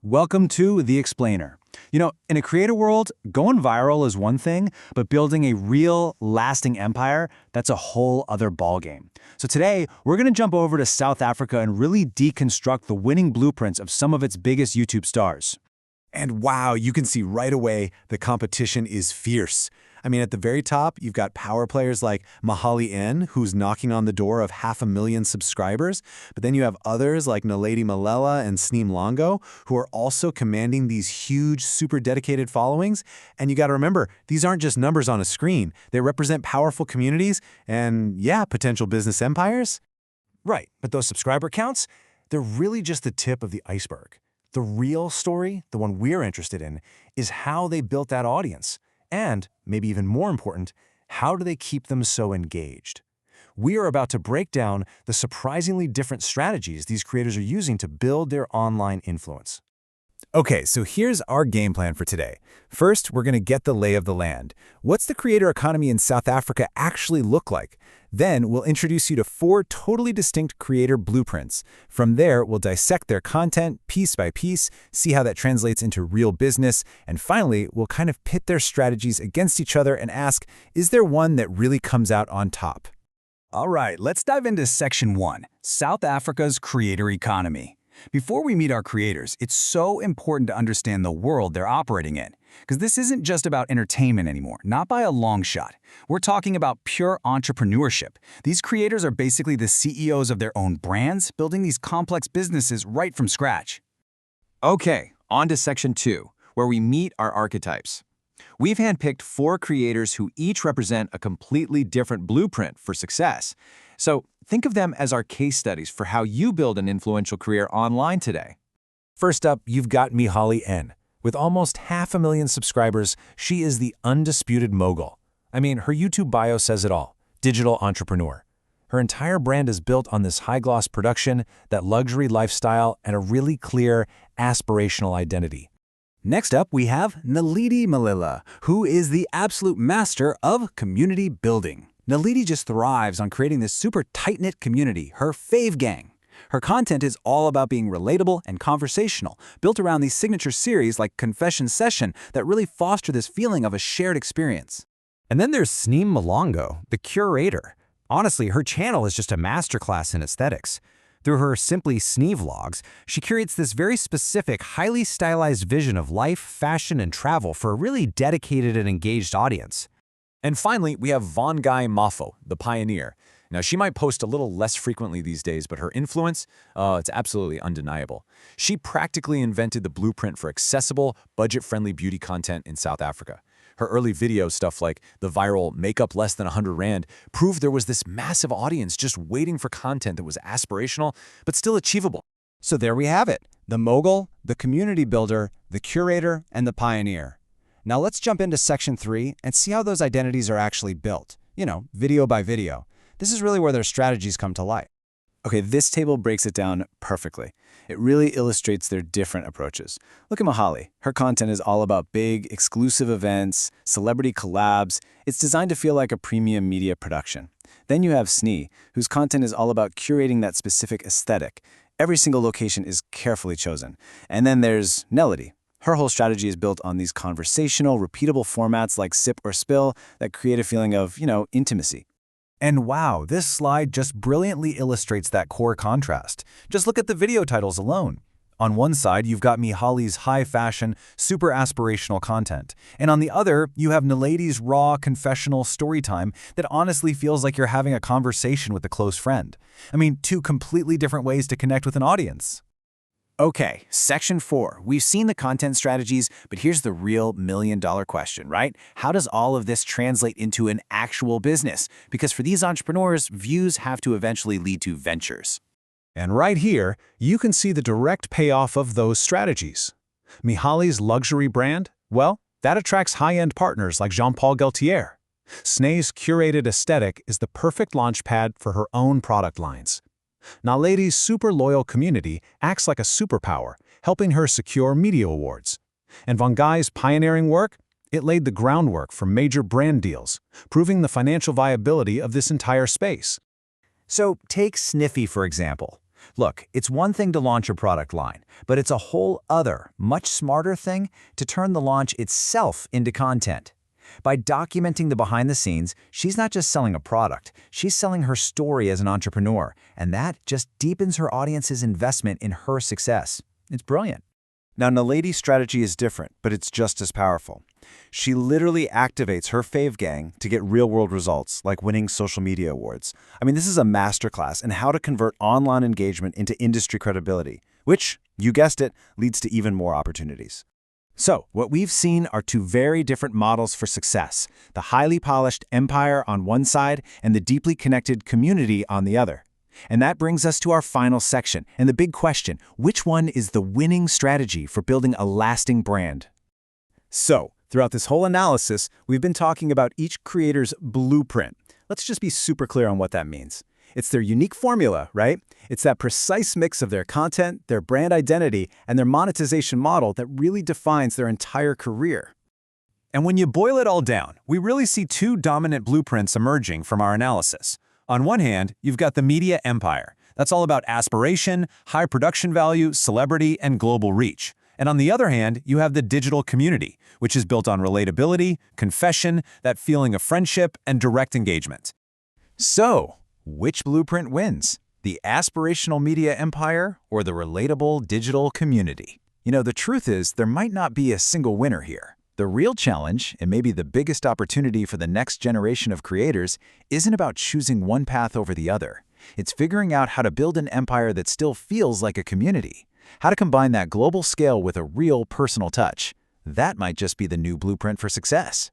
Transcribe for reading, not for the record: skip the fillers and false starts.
Welcome to The Explainer. In a creator world, going viral is one thing, but building a real, lasting empire, that's a whole other ballgame. So today, we're going to jump over to South Africa and really deconstruct the winning blueprints of some of its biggest YouTube stars. And wow, you can see right away the competition is fierce. At the very top, you've got power players like Mahali N, who's knocking on the door of 500,000 subscribers. But then you have others like Naledi Malela and Sneem Longo, who are also commanding these huge, super dedicated followings. And you got to remember, these aren't just numbers on a screen. They represent powerful communities and, potential business empires. Right, but those subscriber counts, they're really just the tip of the iceberg. The real story, the one we're interested in, is how they built that audience. And, maybe even more important, how do they keep them so engaged? We are about to break down the surprisingly different strategies these creators are using to build their online influence. Okay, so here's our game plan for today. First, we're going to get the lay of the land. What's the creator economy in South Africa actually look like? Then we'll introduce you to 4 totally distinct creator blueprints. From there, we'll dissect their content piece by piece, see how that translates into real business, and finally, we'll kind of pit their strategies against each other and ask, is there one that really comes out on top? All right, let's dive into Section 1, South Africa's creator economy. Before we meet our creators, it's so important to understand the world they're operating in. Because this isn't just about entertainment anymore, not by a long shot. We're talking about pure entrepreneurship. These creators are basically the CEOs of their own brands, building these complex businesses right from scratch. Okay, on to Section 2, where we meet our archetypes. We've handpicked 4 creators who each represent a completely different blueprint for success. So think of them as our case studies for how you build an influential career online today. First up, you've got Mahali N. With almost 500,000 subscribers, she is the undisputed mogul. Her YouTube bio says it all, digital entrepreneur. Her entire brand is built on this high-gloss production, that luxury lifestyle, and a really clear, aspirational identity. Next up, we have Naledi Malela, who is the absolute master of community building. Naledi just thrives on creating this super tight-knit community, her fave gang. Her content is all about being relatable and conversational, built around these signature series like Confession Session that really foster this feeling of a shared experience. And then there's Sneem Longo, the curator. Honestly, her channel is just a masterclass in aesthetics. Through her Simply Snee vlogs, she curates this very specific, highly stylized vision of life, fashion, and travel for a really dedicated and engaged audience. And finally, we have Vongai Mafo, the pioneer. Now, she might post a little less frequently these days, but her influence, it's absolutely undeniable. She practically invented the blueprint for accessible, budget-friendly beauty content in South Africa. Her early video stuff like the viral makeup less than 100 Rand proved there was this massive audience just waiting for content that was aspirational, but still achievable. So there we have it, the mogul, the community builder, the curator, and the pioneer. Now let's jump into Section 3 and see how those identities are actually built, video by video. This is really where their strategies come to light. Okay, this table breaks it down perfectly. It really illustrates their different approaches. Look at Mahali. Her content is all about big, exclusive events, celebrity collabs. It's designed to feel like a premium media production. Then you have Snee, whose content is all about curating that specific aesthetic. Every single location is carefully chosen. And then there's Naledi. Her whole strategy is built on these conversational, repeatable formats like Sip or Spill that create a feeling of, intimacy. And wow, this slide just brilliantly illustrates that core contrast. Just look at the video titles alone. On one side, you've got Mahali's high-fashion, super aspirational content. And on the other, you have Naledi's raw, confessional story time that honestly feels like you're having a conversation with a close friend. 2 completely different ways to connect with an audience. Okay, Section 4. We've seen the content strategies, but here's the real million-dollar question, right? How does all of this translate into an actual business? Because for these entrepreneurs, views have to eventually lead to ventures. And right here, you can see the direct payoff of those strategies. Mahali's luxury brand, well, that attracts high-end partners like Jean-Paul Gaultier. Snee's curated aesthetic is the perfect launchpad for her own product lines. Naledi's super loyal community acts like a superpower, helping her secure media awards. And Vongai's pioneering work? It laid the groundwork for major brand deals, proving the financial viability of this entire space. So take Sniffy, for example. Look, it's one thing to launch a product line, but it's a whole other, much smarter thing to turn the launch itself into content. By documenting the behind the scenes, she's not just selling a product, she's selling her story as an entrepreneur, and that just deepens her audience's investment in her success. It's brilliant. Now, Naledi's strategy is different, but it's just as powerful. She literally activates her fave gang to get real-world results, like winning social media awards. I mean, this is a masterclass in how to convert online engagement into industry credibility, which, you guessed it, leads to even more opportunities. So, what we've seen are two very different models for success, the highly polished empire on one side and the deeply connected community on the other. And that brings us to our final section, and the big question, which one is the winning strategy for building a lasting brand? So, throughout this whole analysis, we've been talking about each creator's blueprint. Let's just be super clear on what that means. It's their unique formula, right? It's that precise mix of their content, their brand identity, and their monetization model that really defines their entire career. And when you boil it all down, we really see two dominant blueprints emerging from our analysis. On one hand, you've got the media empire. That's all about aspiration, high production value, celebrity, and global reach. And on the other hand, you have the digital community, which is built on relatability, confession, that feeling of friendship, and direct engagement. So, which blueprint wins? The aspirational media empire or the relatable digital community? You know, the truth is there might not be a single winner here. The real challenge, and maybe the biggest opportunity for the next generation of creators, isn't about choosing one path over the other. It's figuring out how to build an empire that still feels like a community. How to combine that global scale with a real personal touch. That might just be the new blueprint for success.